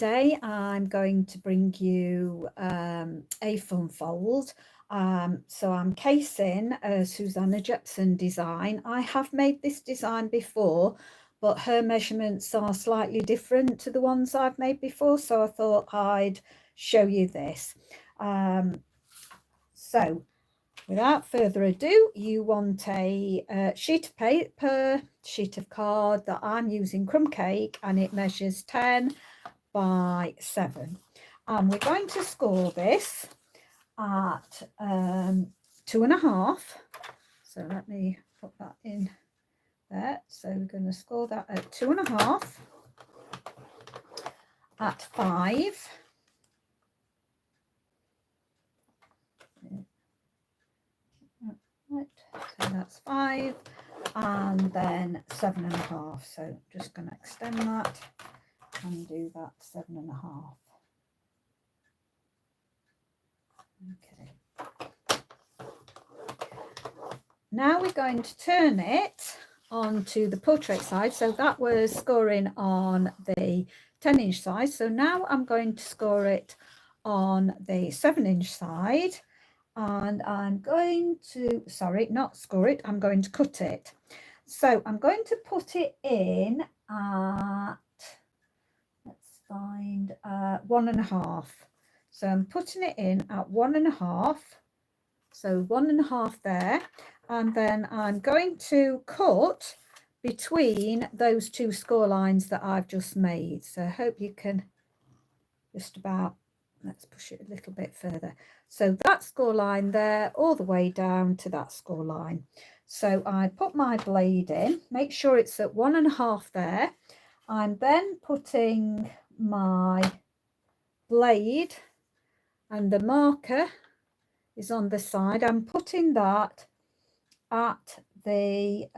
today I'm going to bring you a fun fold. So I'm casing Susanna Jepson design. I have made this design before, but her measurements are slightly different to the ones I've made before, so I thought I'd show you this. So without further ado, you want a sheet of paper, sheet of card that I'm using crumb cake, and it measures 10 by 7. We're going to score this at 2.5. So let me put that in there. So we're going to score that at 2.5, at 5, right, so that's 5, and then 7.5. So just going to extend that and do that 7.5. Okay. Now we're going to turn it onto the portrait side. So that was scoring on the 10-inch side. So now I'm going to score it on the 7-inch side, and I'm going to, sorry, not score it, I'm going to cut it. So I'm going to put it in at, let's find 1.5. So I'm putting it in at 1.5. So 1.5 there, and then I'm going to cut between those two score lines that I've just made. So I hope you can just about, let's push it a little bit further. So that score line there, all the way down to that score line. So I put my blade in, make sure it's at 1.5 there. I'm then putting my blade, and the marker is on the side. I'm putting that at the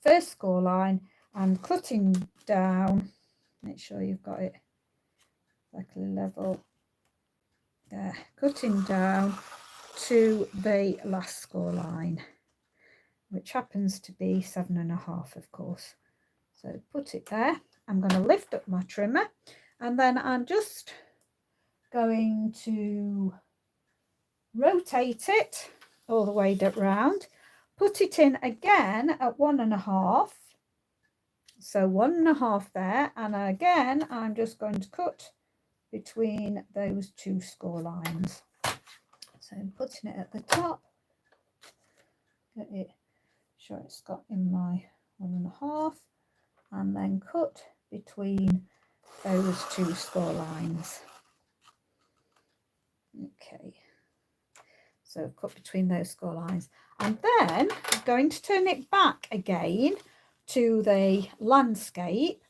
first score line and cutting down. Make sure you've got it like a level there, cutting down to the last score line, which happens to be 7.5, of course. So put it there. I'm going to lift up my trimmer, and then I'm just going to rotate it all the way round, put it in again at 1.5. So 1.5 there, and again I'm just going to cut between those two score lines. So I'm putting it at the top, get it, sure it's got in my 1.5, and then cut between those two score lines. Okay, so cut between those score lines, and then I'm going to turn it back again to the landscape,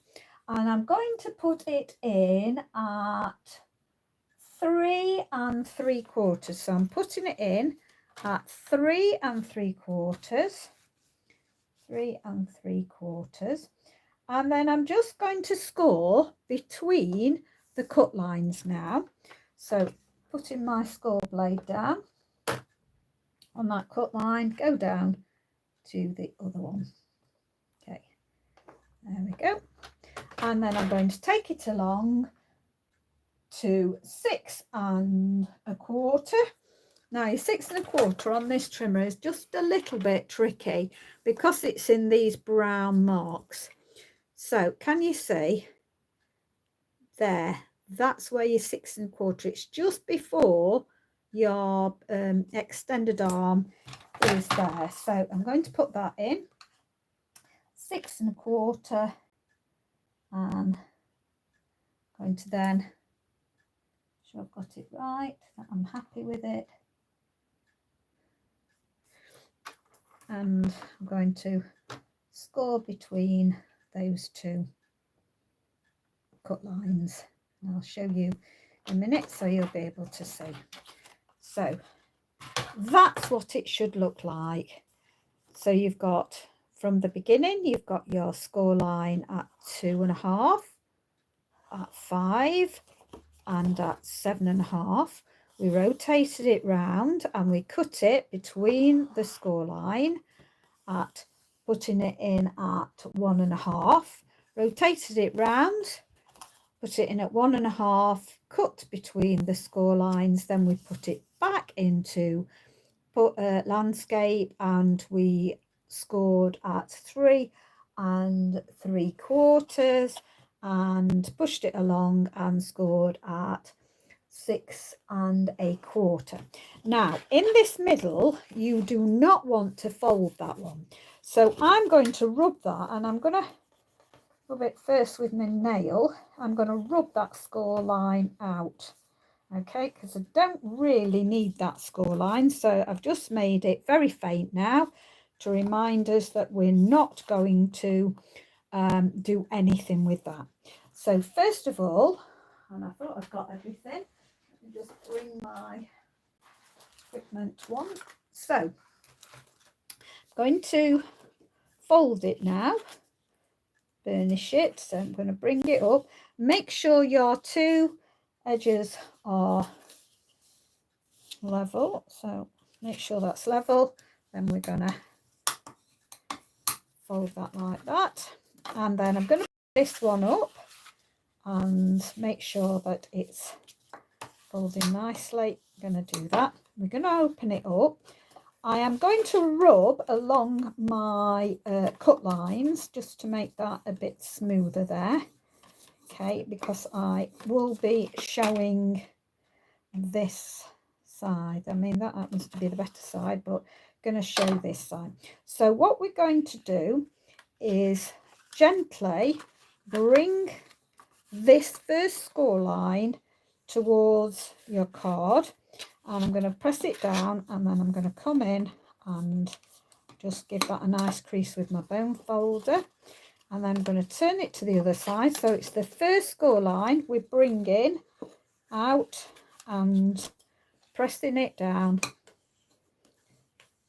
and I'm going to put it in at 3 3/4. So I'm putting it in at 3 3/4, 3 3/4, and then I'm just going to score between the cut lines now. So putting my score blade down on that cut line, go down to the other one. Okay, there we go. And then I'm going to take it along to 6 1/4. Now your 6 1/4 on this trimmer is just a little bit tricky because it's in these brown marks. So can you see there? That's where your 6 1/4, it's just before your extended arm is there. So I'm going to put that in 6 1/4, and going to then make sure I've got it right, that I'm happy with it, and I'm going to score between those two cut lines, and I'll show you in a minute so you'll be able to see. So that's what it should look like. So you've got, from the beginning, you've got your score line at 2.5, at 5, and at 7.5. We rotated it round and we cut it between the score line at, putting it in at 1.5, rotated it round, put it in at 1.5, cut between the score lines, then we put it back into landscape, and we scored at 3 3/4 and pushed it along and scored at 6 1/4. Now in this middle you do not want to fold that one, so I'm going to rub that, and I'm going to rub it first with my nail. I'm going to rub that score line out, okay, because I don't really need that score line, so I've just made it very faint now to remind us that we're not going to do anything with that. So first of all, and I thought I've got everything, let me just bring my equipment one. So I'm going to fold it now, burnish it, so I'm going to bring it up. Make sure your two edges are level, so make sure that's level. Then we're going to fold that like that, and then I'm going to put this one up and make sure that it's folding nicely. I'm going to do that. We're going to open it up. I am going to rub along my cut lines just to make that a bit smoother there, okay, because I will be showing this side. I mean, that happens to be the better side, but I'm going to show this side. So what we're going to do is gently bring this first score line towards your card, and I'm going to press it down, and then I'm going to come in and just give that a nice crease with my bone folder, and then I'm going to turn it to the other side. So it's the first score line we're bringing out and pressing it down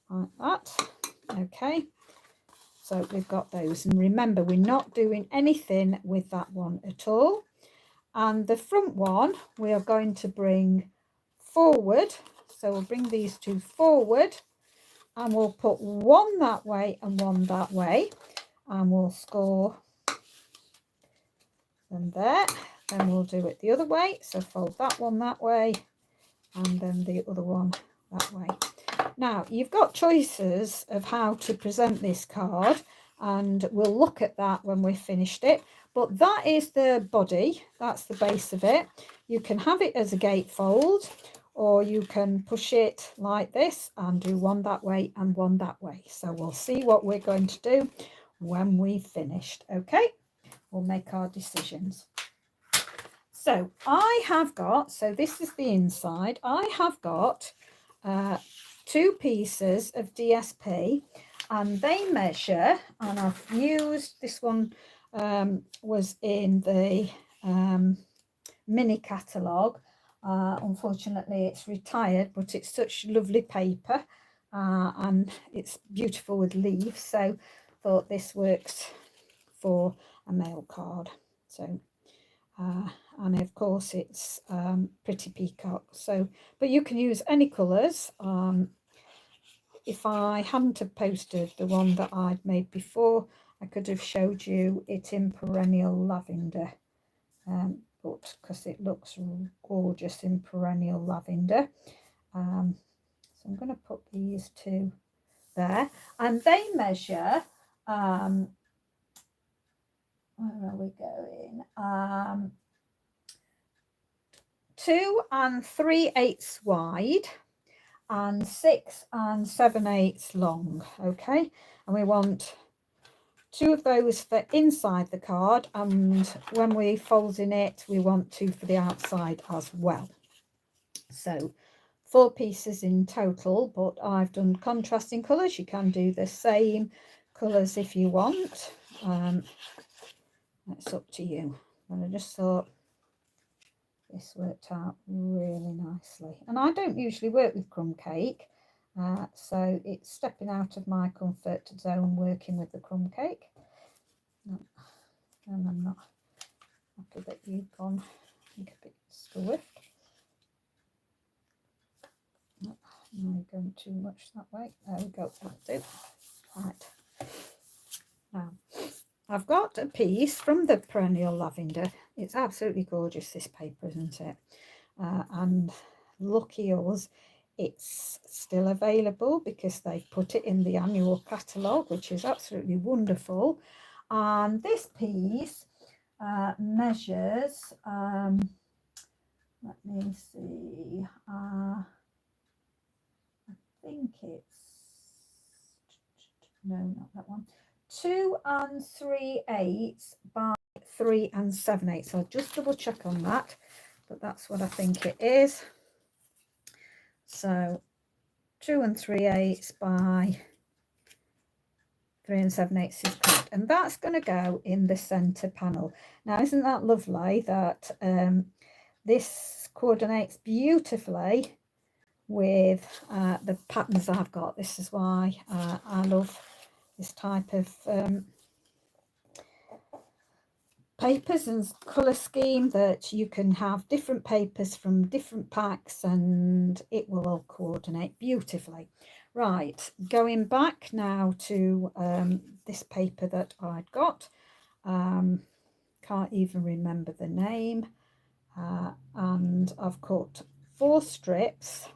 like that, okay. So we've got those, and remember, we're not doing anything with that one at all. And the front one we are going to bring forward, so we'll bring these two forward, and we'll put one that way and one that way, and we'll score them there. Then we'll do it the other way, so fold that one that way and then the other one that way. Now you've got choices of how to present this card, and we'll look at that when we've finished it, but that is the body, that's the base of it. You can have it as a gatefold, or you can push it like this and do one that way and one that way. So we'll see what we're going to do when we've finished. Okay, we'll make our decisions. So I have got, so this is the inside, I have got 2 pieces of DSP, and they measure, and I've used this one, was in the mini catalogue. Unfortunately it's retired, but it's such lovely paper, and it's beautiful with leaves, so thought this works for a mail card. So and of course it's Pretty Peacock, so but you can use any colours. If I hadn't have posted the one that I'd made before, I could have showed you it in Perennial Lavender, but because it looks gorgeous in Perennial Lavender. So I'm going to put these two there, and they measure, where are we going, 2 3/8 wide and 6 7/8 long, okay, and we want 2 of those for inside the card, and when we folding it we want 2 for the outside as well. So 4 pieces in total, but I've done contrasting colours. You can do the same colours if you want, it's up to you. And I just thought this worked out really nicely, and I don't usually work with crumb cake, so it's stepping out of my comfort zone working with the crumb cake. And I'm not happy that you've gone, I think, a bit swift. No, you're going too much that way. There we go, that'll do. Right, now I've got a piece from the Perennial Lavender. It's absolutely gorgeous, this paper, isn't it? And lucky us, it's still available because they've put it in the annual catalogue, which is absolutely wonderful. And this piece measures, let me see, I think it's, no, not that one, 2 3/8 by 3 7/8. So I'll just double check on that, but that's what I think it is. So 2 3/8 by 3 7/8 is correct, and that's going to go in the center panel. Now, isn't that lovely that this coordinates beautifully with the patterns I've got? This is why I love this type of papers and colour scheme, that you can have different papers from different packs and it will all coordinate beautifully. Right, going back now to this paper that I'd got, can't even remember the name, and I've cut 4 strips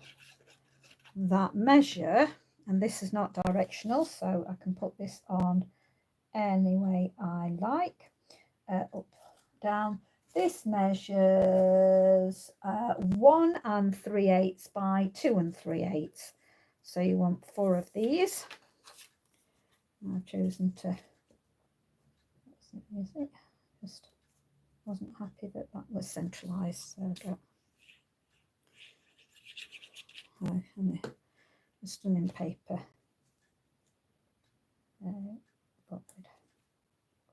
that measure, and this is not directional, so I can put this on any way I like, up, down. This measures 1 3/8 by 2 3/8. So you want 4 of these. I've chosen to, is it? Just wasn't happy that that was centralized. So I go. Oh, and the stunning paper. But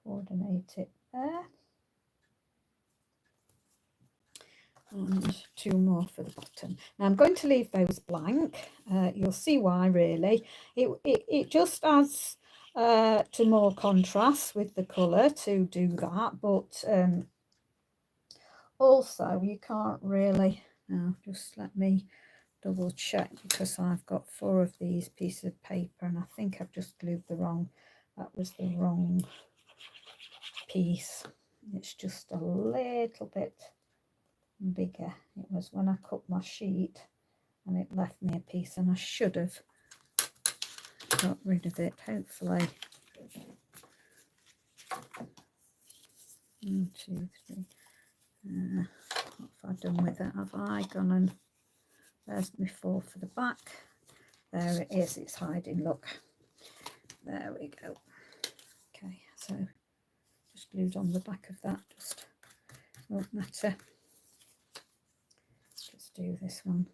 coordinate it there. And 2 more for the bottom. Now I'm going to leave those blank. You'll see why, really. It just adds to more contrast with the colour to do that, but also you can't really, now just let me double check, because I've got 4 of these pieces of paper and I think I've just glued the wrong, that was the wrong piece. It's just a little bit bigger. It was when I cut my sheet and it left me a piece, and I should have got rid of it, hopefully. 1, 2, 3. What have I done with it? Have I gone and there's my 4 for the back? There it is, it's hiding, look. There we go. Okay, so just glued on the back of that, just won't matter. Let's do this one.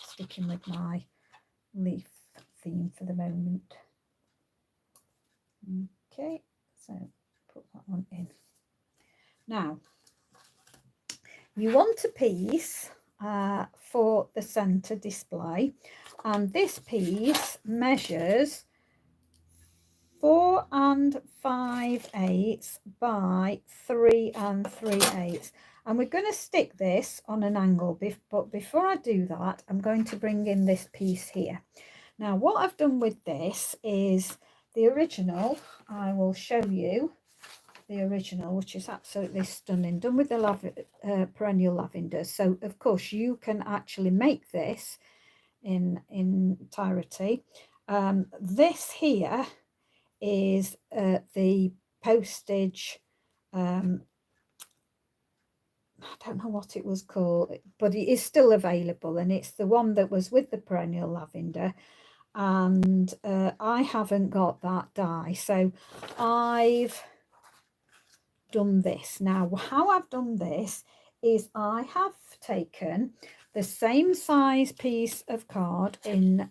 Sticking with my leaf theme for the moment. Okay, so put that one in. Now, you want a piece for the centre display, and this piece measures 4 5/8 by 3 3/8, and we're going to stick this on an angle, but before I do that, I'm going to bring in this piece here. Now, what I've done with this is the original. I will show you the original, which is absolutely stunning, done with the perennial lavender. So of course you can actually make this in entirety. This here is the postage, I don't know what it was called, but it is still available, and it's the one that was with the perennial lavender, and I haven't got that die, so I've done this. Now, how I've done this is I have taken the same size piece of card in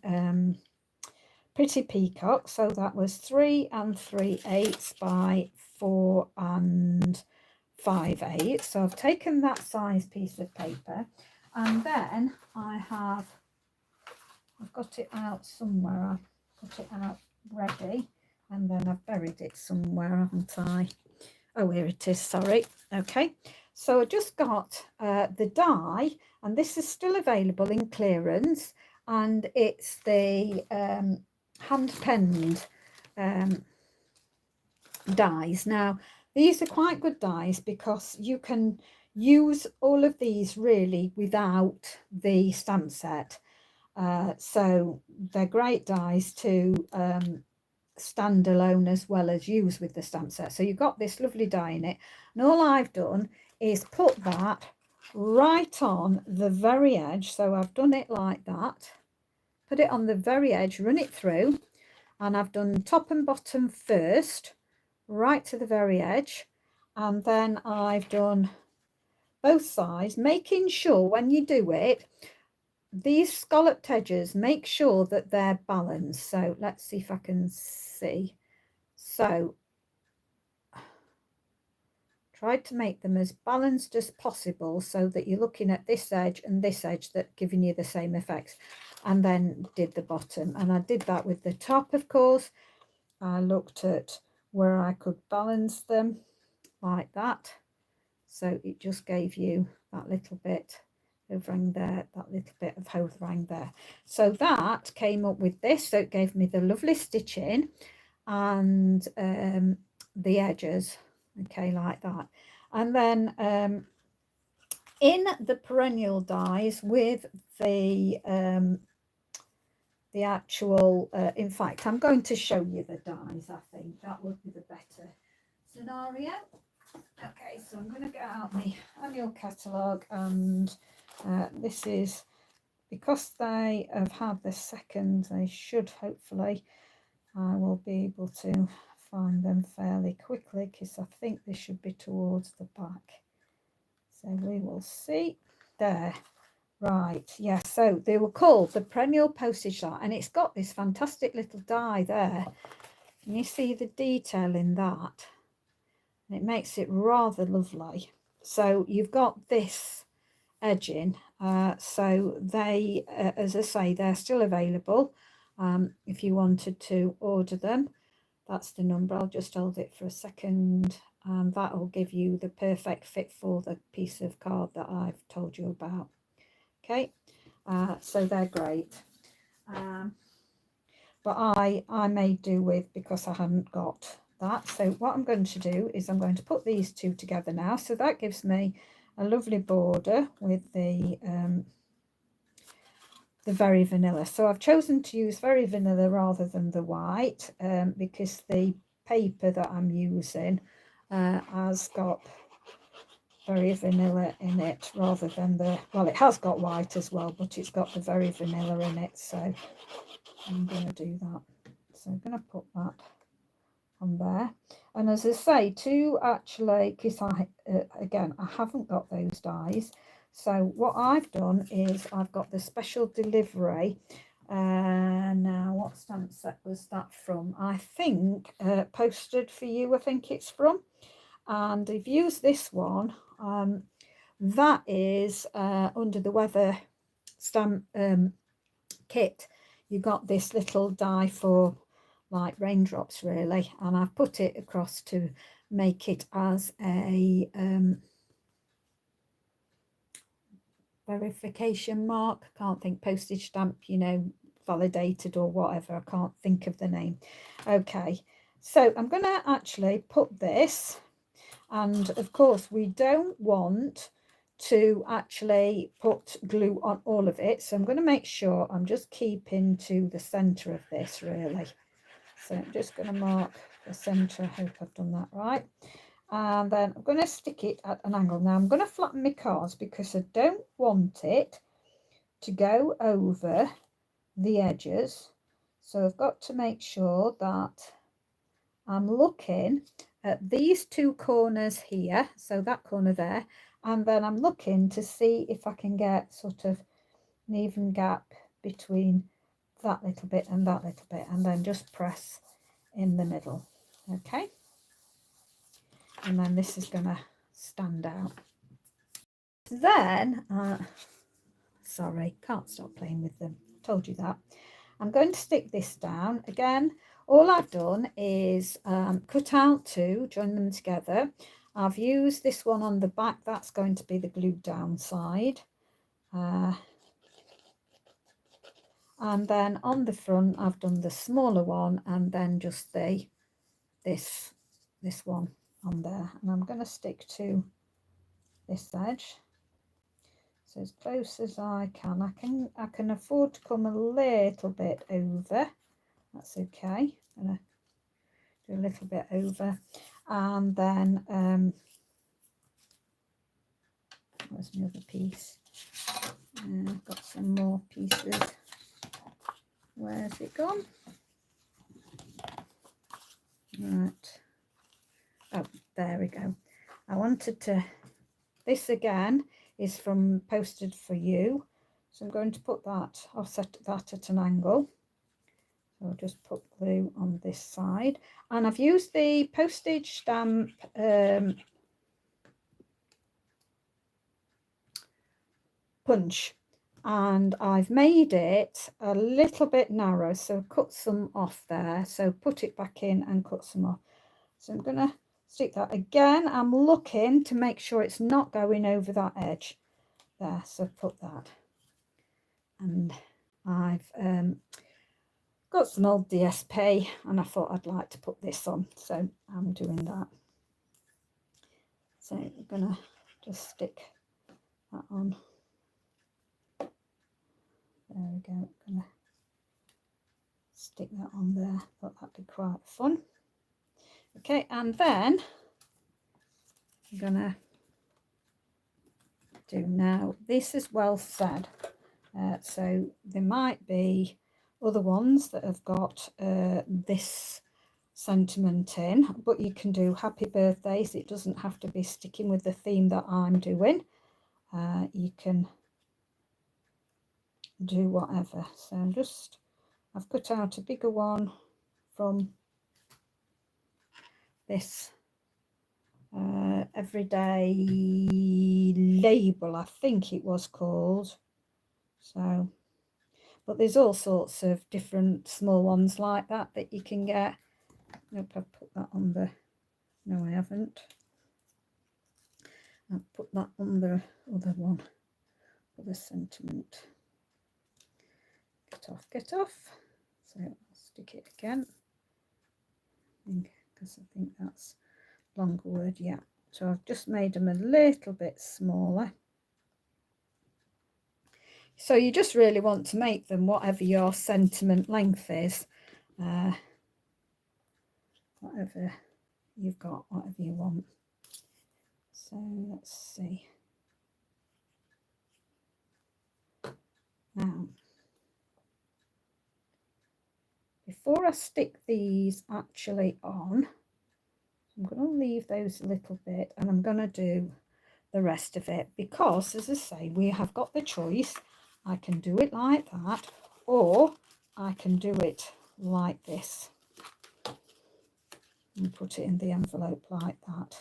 Pretty Peacock, so that was 3 3/8 by 4 5/8. So I've taken that size piece of paper, and then I've got it out somewhere. I've put it out ready, and then I've buried it somewhere, haven't I? Oh, here it is, sorry. Okay, so I just got the die, and this is still available in clearance, and it's the hand penned dies. Now, these are quite good dies because you can use all of these really without the stamp set. So they're great dies to stand alone as well as use with the stamp set. So you've got this lovely die in it, and all I've done is put that right on the very edge. So I've done it like that, put it on the very edge, run it through, and I've done top and bottom first, right to the very edge, and then I've done both sides, making sure when you do it, these scalloped edges, make sure that they're balanced. So let's see if I can see. So tried to make them as balanced as possible so that you're looking at this edge and this edge that giving you the same effects, and then did the bottom. And I did that with the top, of course. I looked at where I could balance them like that, so it just gave you that little bit of rang there, that little bit of hose rang there. So that came up with this, so it gave me the lovely stitching and the edges, okay, like that. And then in the perennial dies with the actual in fact, I'm going to show you the dies. I think that would be the better scenario. Okay, so I'm going to get out my annual catalogue, and this is, because they have had the second, they should hopefully, I will be able to find them fairly quickly, because I think this should be towards the back. So we will see. There. Right, yeah, so they were called the perennial postage die, and it's got this fantastic little die there. Can you see the detail in that? And it makes it rather lovely. So you've got this edging, so they, as I say, they're still available if you wanted to order them. That's the number. I'll just hold it for a second, and that will give you the perfect fit for the piece of card that I've told you about. Okay, so they're great, but I made do with, because I hadn't got that. So what I'm going to do is I'm going to put these two together now. So that gives me a lovely border with the Very Vanilla. So I've chosen to use Very Vanilla rather than the white, because the paper that I'm using has got Very Vanilla in it rather than the, well, it has got white as well, but it's got the Very Vanilla in it. So I'm going to do that. So I'm going to put that on there. And as I say, to actually, because again, I haven't got those dies. So what I've done is I've got the special delivery. Now, what stamp set was that from? I think Posted For You, I think it's from. And I've used this one. That is under the weather stamp kit. You got this little die for like raindrops, really, and I've put it across to make it as a verification mark. Can't think, postage stamp, you know, validated or whatever. I can't think of the name. Okay, so I'm going to actually put this, and of course we don't want to actually put glue on all of it, so I'm going to make sure I'm just keeping to the center of this, really. So I'm just going to mark the center. I hope I've done that right. And then I'm going to stick it at an angle. Now I'm going to flatten my cards because I don't want it to go over the edges. So I've got to make sure that I'm looking at these two corners here, so that corner there, and then I'm looking to see if I can get sort of an even gap between that little bit and that little bit, and then just press in the middle. Okay, and then this is going to stand out. Then sorry, can't stop playing with them, told you that. I'm going to stick this down again. All I've done is cut out two, join them together. I've used this one on the back, that's going to be the glued down side. And then on the front I've done the smaller one, and then just this this one on there, and I'm going to stick to this edge. So as close as I can. I can afford to come a little bit over. That's okay. I'm going to do a little bit over, and then where's my other piece? I've got some more pieces. Where's it gone? Right. Oh, there we go. I wanted to, this again is from Posted For You. So I'm going to put that, offset that at an angle. So I'll just put glue on this side. And I've used the postage stamp punch, and I've made it a little bit narrow, so cut some off there, so put it back in and cut some off. So I'm going to stick that again. I'm looking to make sure it's not going over that edge there, so put that. And I've got some old DSP, and I thought I'd like to put this on, so I'm doing that. So I'm going to just stick that on. There we go. I'm going to stick that on there. Thought that'd be quite fun. Okay, and then I'm going to do now. This is well said. So there might be other ones that have got this sentiment in, but you can do happy birthdays. It doesn't have to be sticking with the theme that I'm doing. You can do whatever. So I've cut out a bigger one from this everyday label, I think it was called. So, but there's all sorts of different small ones like that you can get. Nope, I've put that on the, no I haven't. I've put that on the other one, other sentiment. Get off. So I'll stick it again, because I think that's longer word, yeah. So I've just made them a little bit smaller. So you just really want to make them whatever your sentiment length is, whatever you've got, whatever you want. So let's see. Now, before I stick these actually on, I'm going to leave those a little bit, and I'm going to do the rest of it, because as I say, we have got the choice. I can do it like that, or I can do it like this and put it in the envelope like that,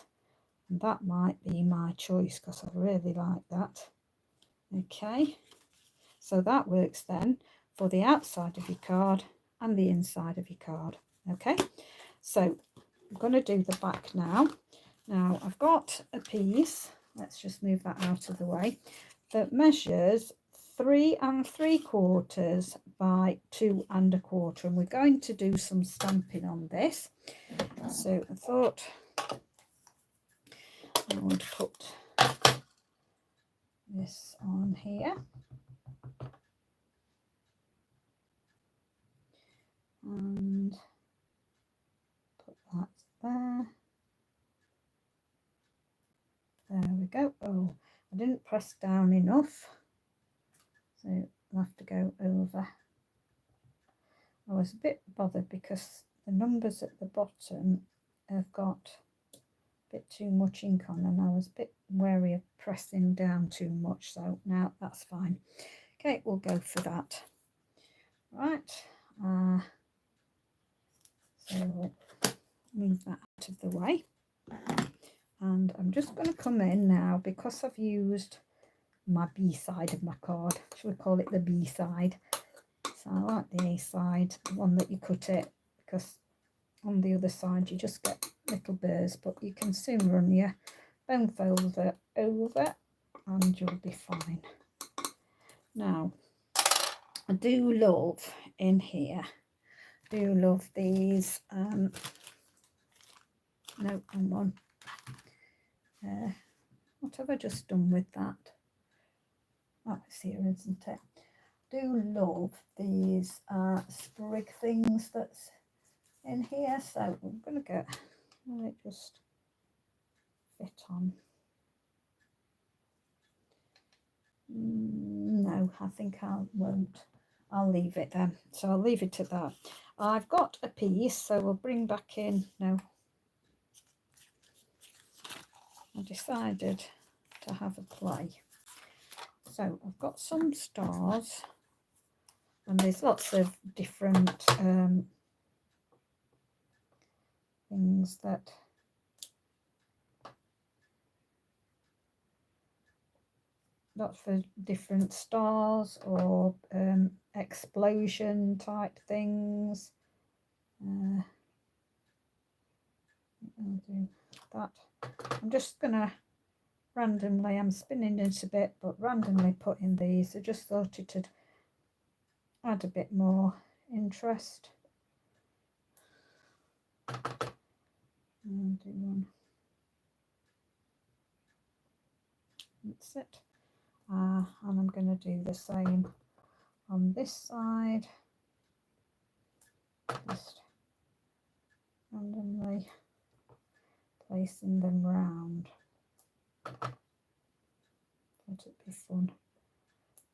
and that might be my choice because I really like that. Okay, so that works then for the outside of your card and the inside of your card. Okay, so I'm going to do the back now. Now I've got a piece, let's just move that out of the way, that measures 3 3/4 by 2 1/4, and we're going to do some stamping on this. So I thought I want to put this on here, and put that there. There we go. Oh, I didn't press down enough, so I'll have to go over. I was a bit bothered because the numbers at the bottom have got a bit too much ink on, and I was a bit wary of pressing down too much, so now that's fine. Okay, we'll go for that. Right, so we'll move that out of the way, and I'm just going to come in now, because I've used my B side of my card. Should we call it the B side? So I like the A side, the one that you cut it, because on the other side you just get little burrs, but you can soon run your bone folder over and you'll be fine. Now, I do love in here, these No, wrong one. What have I just done with that? Oh, it's here, isn't it? Do love these sprig things that's in here, so I'm going to get, will it just fit on? No, I think I won't. I'll leave it then. So I'll leave it at that. I've got a piece, so we'll bring back in. No, I decided to have a play. So I've got some stars, and there's lots of different things that lots for different stars or explosion type things. I'll do that. I'm just gonna randomly, I'm spinning it a bit, but randomly put in these. I just thought it'd add a bit more interest. And do one. That's it. And I'm going to do the same on this side. Just randomly placing them round. Let it be fun.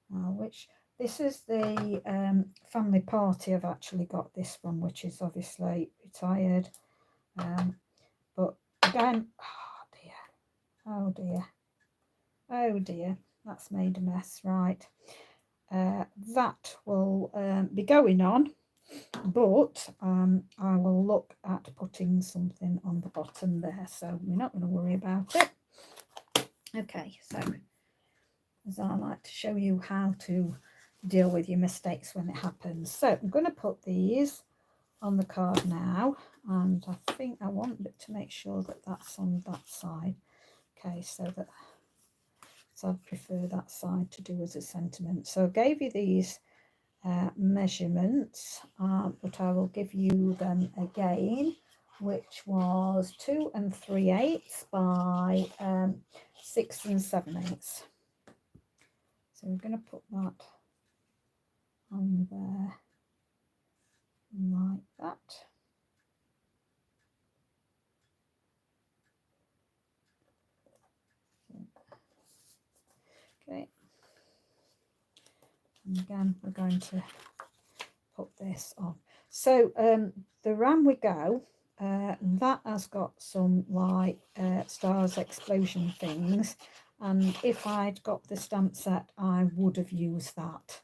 Which this is the family party I've actually got this from, which is obviously retired. But again, oh dear, that's made a mess. Right, that will be going on, but I will look at putting something on the bottom there, so we're not going to worry about it. Okay, so as I like to show you how to deal with your mistakes when it happens. So I'm going to put these on the card now, and I think I want it to make sure that that's on that side. Okay, so I prefer that side to do as a sentiment. So I gave you these measurements, but I will give you them again, which was 2 3/8 by 6 7/8. So we're going to put that on there like that. Okay. And again, we're going to put this on. So the ram we go, that has got some like stars explosion things, and if I'd got the stamp set I would have used that.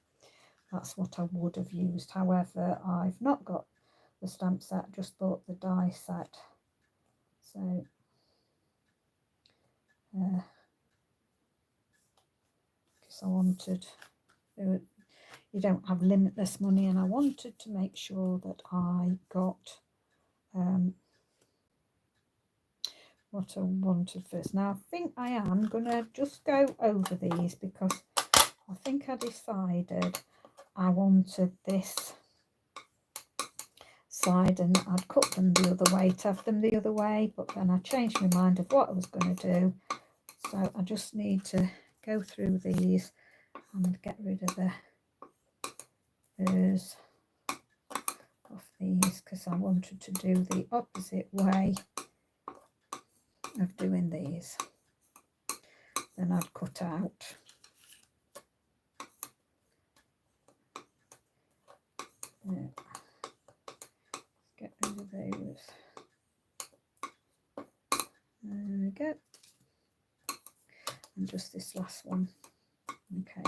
That's what I would have used. However, I've not got the stamp set, just bought the die set. So because I wanted, you don't have limitless money, and I wanted to make sure that I got what I wanted first. Now I think I am gonna just go over these because I think I decided I wanted this side and I'd cut them the other way to have them the other way, but then I changed my mind of what I was going to do. So I just need to go through these and get rid of the ears of these because I wanted to do the opposite way of doing these. Then I'd cut out. Yeah. Get rid of those. There we go. And just this last one. Okay.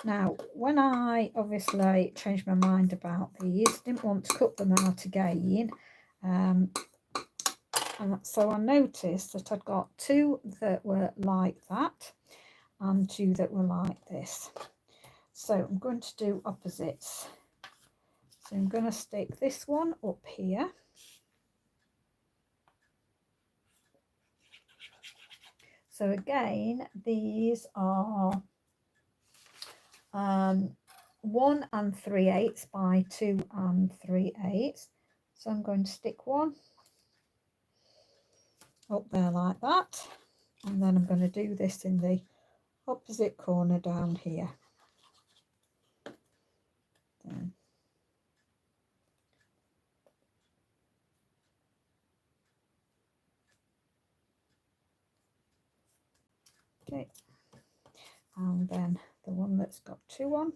Now, when I obviously changed my mind about these, didn't want to cut them out again. And so I noticed that I'd got 2 that were like that and 2 that were like this. So I'm going to do opposites. So I'm going to stick this one up here. So again, these are 1 3/8 by 2 3/8. So I'm going to stick 1 up there like that, and then I'm going to do this in the opposite corner down here. Then. Okay, and then the one that's got 2 on,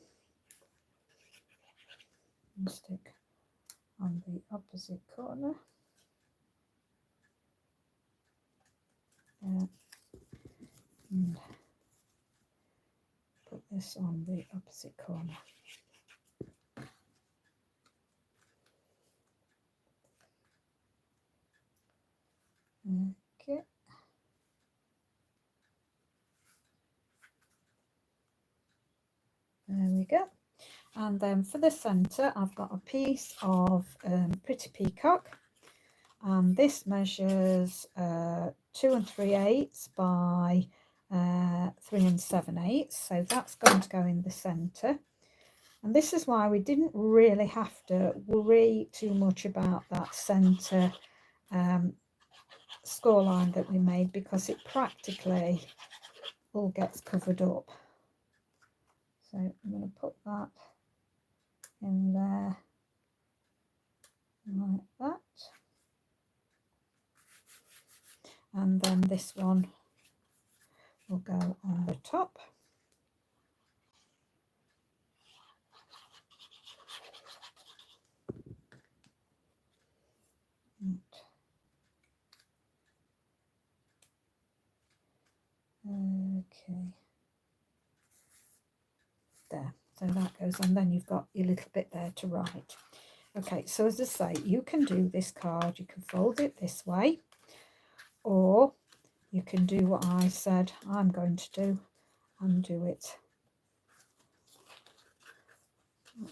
and stick on the opposite corner. And put this on the opposite corner. Okay. There we go. And then for the centre, I've got a piece of Pretty Peacock, and this measures 2 3/8 by 3 7/8, so that's going to go in the centre. And this is why we didn't really have to worry too much about that centre score line that we made, because it practically all gets covered up. So I'm going to put that in there like that, and then this one will go on the top. Okay, there, so that goes on. Then you've got your little bit there to write. Okay, so as I say, you can do this card, you can fold it this way, or you can do what I said I'm going to do and do it.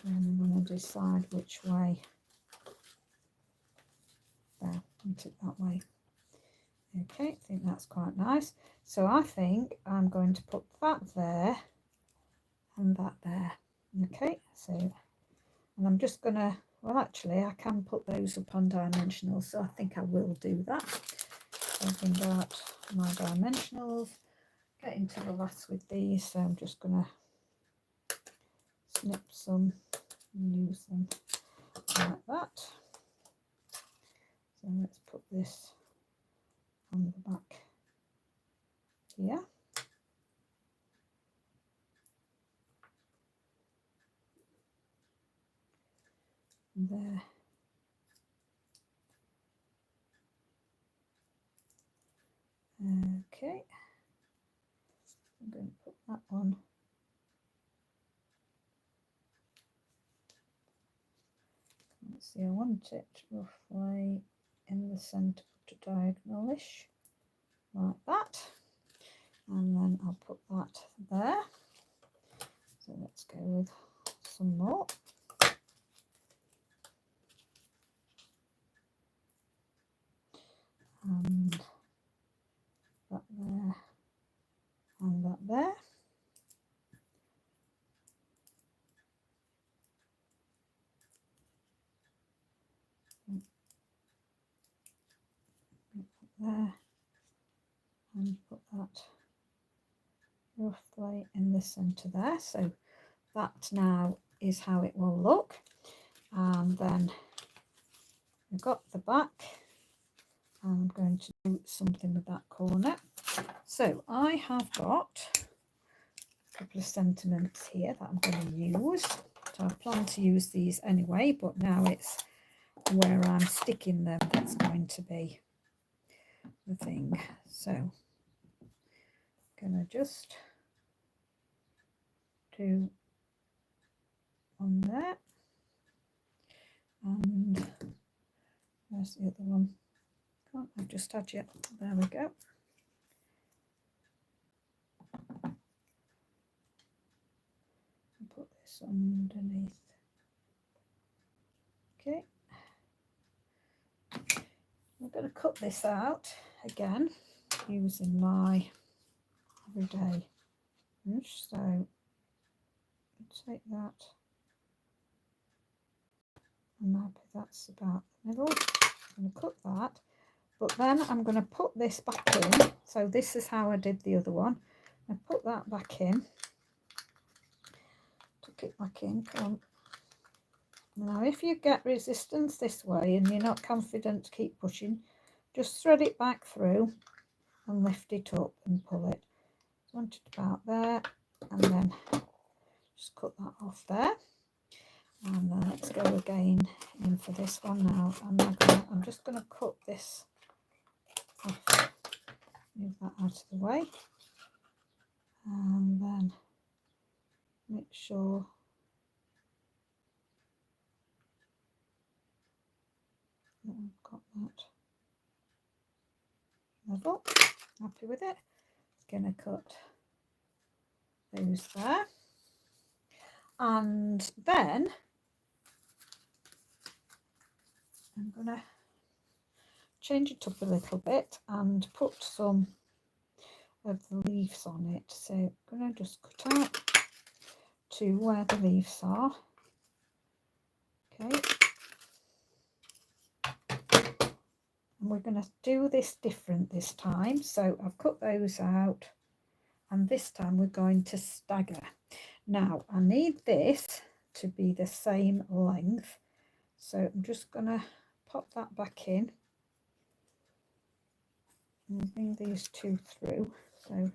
And I'm going to decide which way. There, put it that way. Okay, I think that's quite nice. So I think I'm going to put that there and that there. Okay, so, and I'm just going to, well, actually, I can put those up on dimensionals, so I think I will do that. So I've been out my dimensionals, getting to the last with these, so I'm just going to snip some and use them like that. So let's put this on the back here. There. Okay, I'm going to put that on. Let's see, I want it roughly in the centre, put a diagonalish like that, and then I'll put that there. So let's go with some more. And that there, and that there. There, and put that roughly in the centre there. So that now is how it will look. And then we've got the back. I'm going to do something with that corner. So I have got a couple of sentiments here that I'm going to use. So I plan to use these anyway, but now it's where I'm sticking them that's going to be the thing. So I'm going to just do one there, and where's the other one? Can't I've just had it. There we go. Put this underneath. Okay, I'm going to cut this out again using my everyday inch. So take that, and maybe that's about the middle. I'm going to cut that, But then I'm going to put this back in. So this is how I did the other one. I put that back in. Tuck it back in. Come on. Now if you get resistance this way and you're not confident to keep pushing, just thread it back through and lift it up and pull it. Want it about there, and then just cut that off there. And then let's go again in for this one now. I'm just going to cut this off, move that out of the way, and then make sure that I've got that level. Happy with it. Going to cut those there, and then I'm going to change it up a little bit and put some of the leaves on it. So I'm going to just cut out to where the leaves are. Okay. And we're going to do this different this time. So I've cut those out, and this time we're going to stagger. Now I need this to be the same length. So I'm just going to pop that back in and bring these two through. So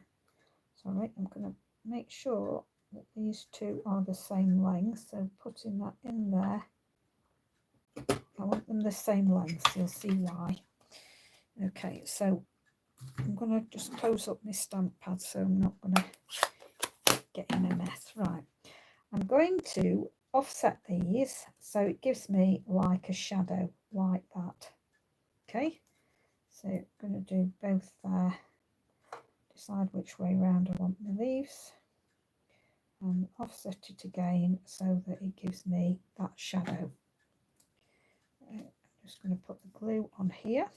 sorry, I'm going to make sure that these two are the same length. So putting that in there, I want them the same length. You'll see why. Okay, so I'm going to just close up my stamp pad so I'm not going to get in a mess. Right, I'm going to offset these so it gives me like a shadow like that. Okay, so I'm going to do both there, decide which way round I want my leaves, and offset it again so that it gives me that shadow. I'm just going to put the glue on here,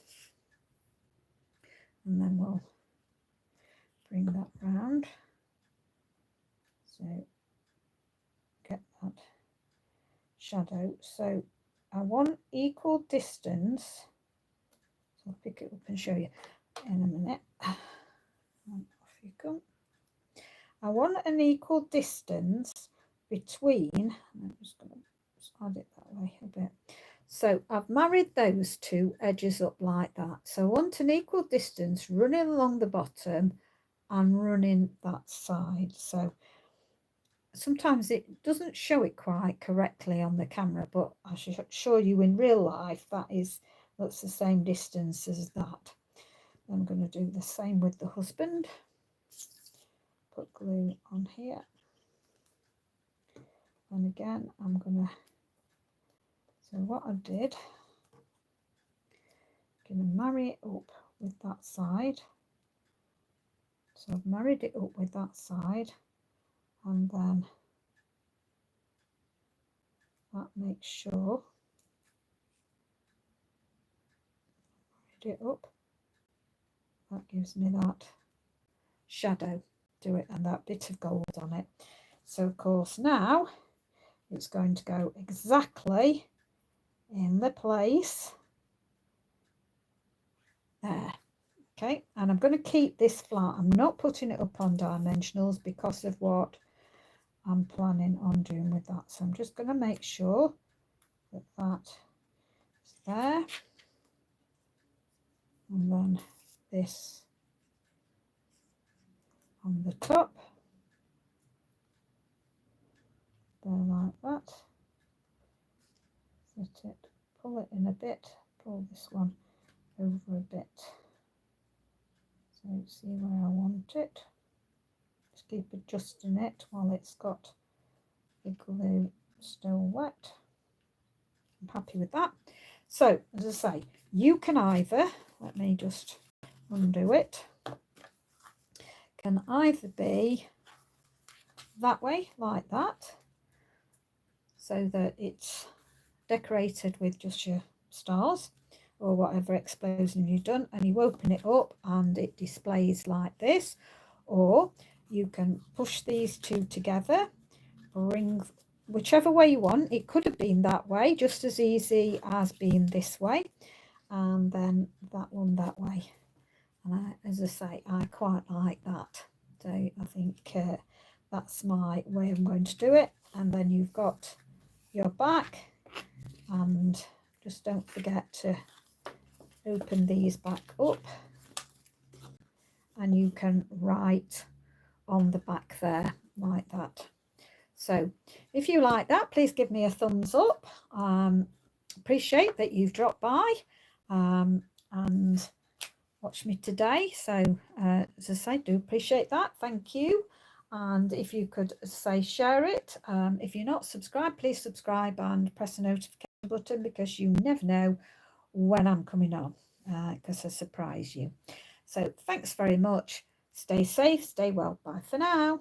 and then we'll bring that round. So get that shadow. So I want equal distance. So I'll pick it up and show you in a minute. Off you come. I want an equal distance between, I'm just going to add it that way a bit. So I've married those two edges up like that. So I want an equal distance running along the bottom and running that side. So sometimes it doesn't show it quite correctly on the camera, but I should show you in real life that's the same distance as that. I'm going to do the same with the husband. Put glue on here, and again I'm going to, so what I did, I'm going to marry it up with that side. So I've married it up with that side, and then that makes sure married it up. That gives me that shadow to it and that bit of gold on it. So of course now it's going to go exactly in the place there. Okay, and I'm going to keep this flat. I'm not putting it up on dimensionals because of what I'm planning on doing with that. So I'm just going to make sure that that is there, and then this on the top there like that. Set it, pull it in a bit, pull this one over a bit, so see where I want it. Just keep adjusting it while it's got the glue still wet. I'm happy with that. So as I say, you can either, let me just undo it, can either be that way like that, so that it's decorated with just your stars or whatever explosion you've done, and you open it up and it displays like this, or you can push these two together, bring whichever way you want. It could have been that way just as easy as being this way, and then that one that way. And as I say, I quite like that. So I think that's my way I'm going to do it. And then you've got your back, and just don't forget to open these back up, and you can write on the back there like that. So if you like that, please give me a thumbs up. Appreciate that you've dropped by and watched me today. So as I say, do appreciate that. Thank you. And if you could say share it. If you're not subscribed, please subscribe and press the notification button, because you never know when I'm coming on, because I surprise you. So thanks very much. Stay safe, stay well. Bye for now.